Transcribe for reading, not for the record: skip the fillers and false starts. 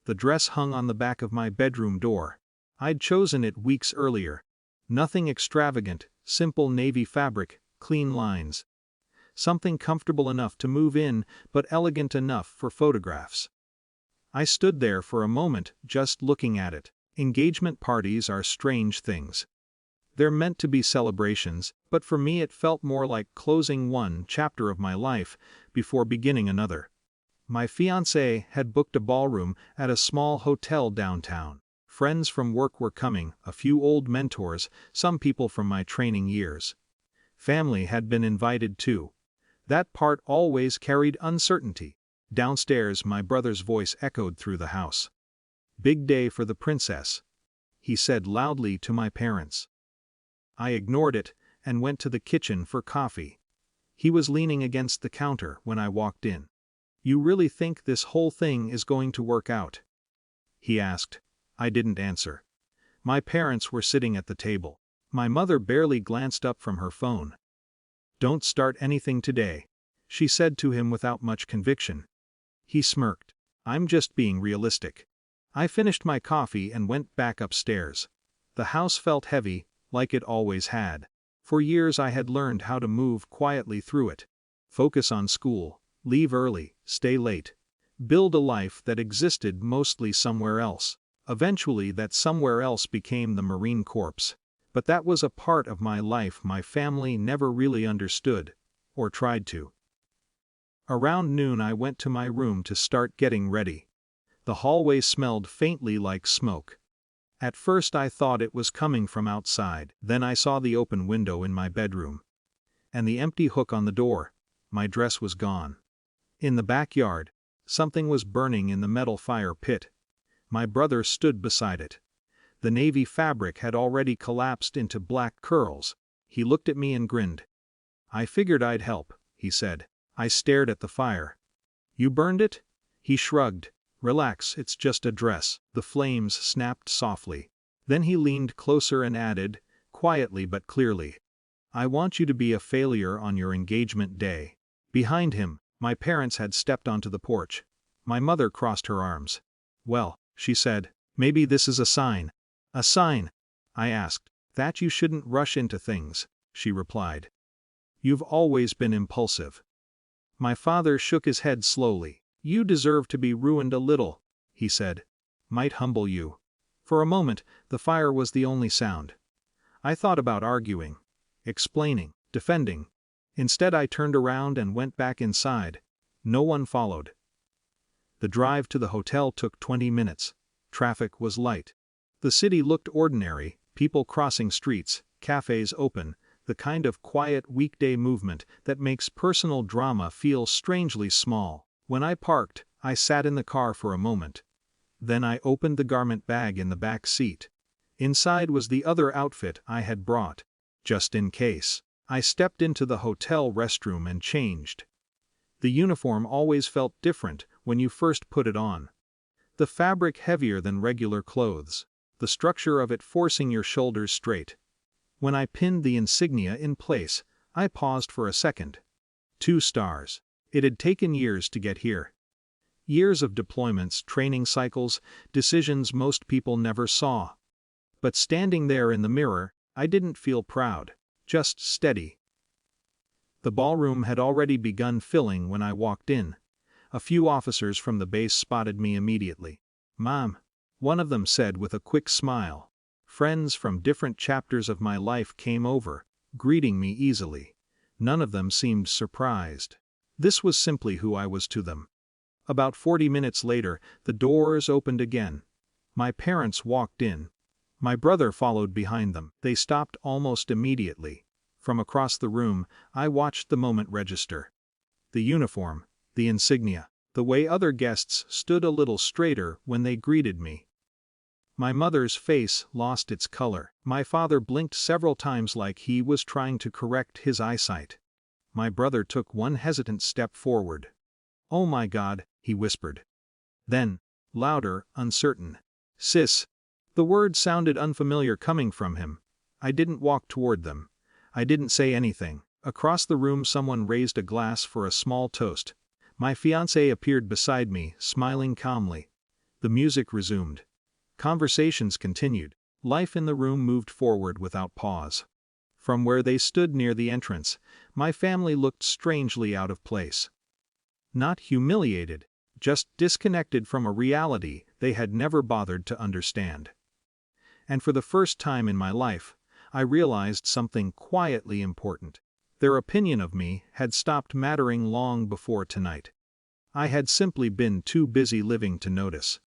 The dress hung on the back of my bedroom door. I'd chosen it weeks earlier. Nothing extravagant, simple navy fabric, clean lines. Something comfortable enough to move in, but elegant enough for photographs. I stood there for a moment, just looking at it. Engagement parties are strange things. They're meant to be celebrations, but for me it felt more like closing one chapter of my life before beginning another. My fiancé had booked a ballroom at a small hotel downtown. Friends from work were coming, a few old mentors, some people from my training years. Family had been invited too. That part always carried uncertainty. Downstairs, my brother's voice echoed through the house. "Big day for the princess," he said loudly to my parents. I ignored it and went to the kitchen for coffee. He was leaning against the counter when I walked in. "You really think this whole thing is going to work out?" he asked. I didn't answer. My parents were sitting at the table. My mother barely glanced up from her phone. "Don't start anything today," she said to him without much conviction. He smirked. "I'm just being realistic." I finished my coffee and went back upstairs. The house felt heavy, like it always had. For years I had learned how to move quietly through it. Focus on school, leave early, stay late. Build a life that existed mostly somewhere else. Eventually that somewhere else became the Marine Corps. But that was a part of my life my family never really understood, or tried to. Around noon I went to my room to start getting ready. The hallway smelled faintly like smoke. At first I thought it was coming from outside. Then I saw the open window in my bedroom. And the empty hook on the door. My dress was gone. In the backyard, something was burning in the metal fire pit. My brother stood beside it. The navy fabric had already collapsed into black curls. He looked at me and grinned. "I figured I'd help," he said. I stared at the fire. "You burned it?" He shrugged. "Relax, it's just a dress." The flames snapped softly. Then he leaned closer and added, quietly but clearly, "I want you to be a failure on your engagement day." Behind him, my parents had stepped onto the porch. My mother crossed her arms. "Well," she said, "maybe this is a sign." "A sign?" I asked. "That you shouldn't rush into things," she replied. "You've always been impulsive." My father shook his head slowly. "You deserve to be ruined a little," he said. "Might humble you." For a moment, the fire was the only sound. I thought about arguing, explaining, defending. Instead I turned around and went back inside. No one followed. The drive to the hotel took 20 minutes. Traffic was light. The city looked ordinary, people crossing streets, cafes open, the kind of quiet weekday movement that makes personal drama feel strangely small. When I parked, I sat in the car for a moment. Then I opened the garment bag in the back seat. Inside was the other outfit I had brought, just in case. I stepped into the hotel restroom and changed. The uniform always felt different when you first put it on. The fabric heavier than regular clothes, the structure of it forcing your shoulders straight. When I pinned the insignia in place, I paused for a second. 2 stars. It had taken years to get here. Years of deployments, training cycles, decisions most people never saw. But standing there in the mirror, I didn't feel proud, just steady. The ballroom had already begun filling when I walked in. A few officers from the base spotted me immediately. "Mom," one of them said with a quick smile. Friends from different chapters of my life came over, greeting me easily. None of them seemed surprised. This was simply who I was to them. About 40 minutes later, the doors opened again. My parents walked in. My brother followed behind them. They stopped almost immediately. From across the room, I watched the moment register. The uniform, the insignia, the way other guests stood a little straighter when they greeted me. My mother's face lost its color. My father blinked several times like he was trying to correct his eyesight. My brother took one hesitant step forward. "Oh my God," he whispered. Then, louder, uncertain, "Sis." The word sounded unfamiliar coming from him. I didn't walk toward them. I didn't say anything. Across the room someone raised a glass for a small toast. My fiancé appeared beside me, smiling calmly. The music resumed. Conversations continued. Life in the room moved forward without pause. From where they stood near the entrance, my family looked strangely out of place. Not humiliated, just disconnected from a reality they had never bothered to understand. And for the first time in my life, I realized something quietly important. Their opinion of me had stopped mattering long before tonight. I had simply been too busy living to notice.